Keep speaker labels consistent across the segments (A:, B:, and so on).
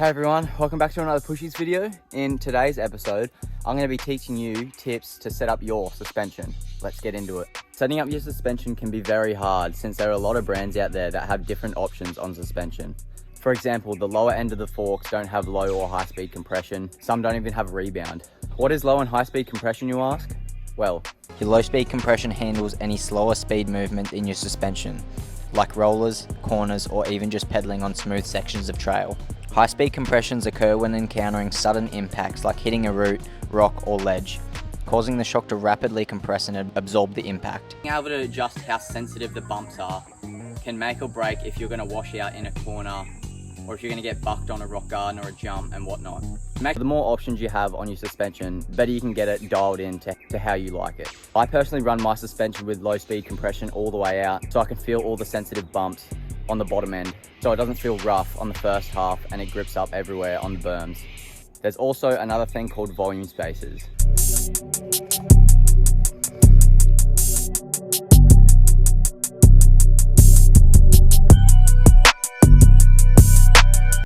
A: Hey everyone, welcome back to another Pushys video. In today's episode, I'm going to be teaching you tips to set up your suspension. Let's get into it. Setting up your suspension can be very hard since there are a lot of brands out there that have different options on suspension. For example, the lower end of the forks don't have low or high speed compression. Some don't even have rebound. What is low and high speed compression, you ask? Well,
B: your low speed compression handles any slower speed movement in your suspension, like rollers, corners, or even just pedaling on smooth sections of trail. High-speed compressions occur when encountering sudden impacts like hitting a root, rock, or ledge, causing the shock to rapidly compress and absorb the impact.
A: Being able to adjust how sensitive the bumps are can make or break if you're going to wash out in a corner or if you're going to get bucked on a rock garden or a jump and whatnot. The more options you have on your suspension, the better you can get it dialed in to how you like it. I personally run my suspension with low-speed compression all the way out so I can feel all the sensitive bumps on the bottom end, so it doesn't feel rough on the first half and it grips up everywhere on the berms. There's also another thing called volume spacers.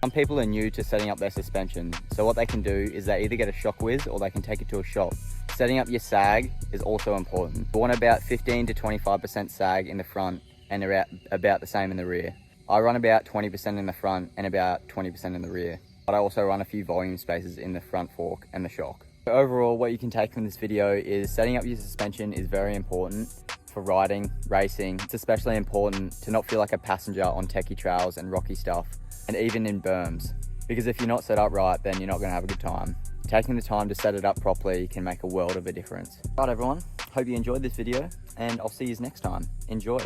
A: Some people are new to setting up their suspension, so what they can do is they either get a shock whiz or they can take it to a shop. Setting up your sag is also important. You want about 15 to 25% sag in the front and about the same in the rear. I run about 20% in the front and about 20% in the rear, but I also run a few volume spacers in the front fork and the shock. So overall, what you can take from this video is setting up your suspension is very important for riding, racing. It's especially important to not feel like a passenger on techie trails and rocky stuff, and even in berms, because if you're not set up right, then you're not going to have a good time. Taking the time to set it up properly can make a world of a difference. Right everyone, hope you enjoyed this video and I'll see you next time. Enjoy.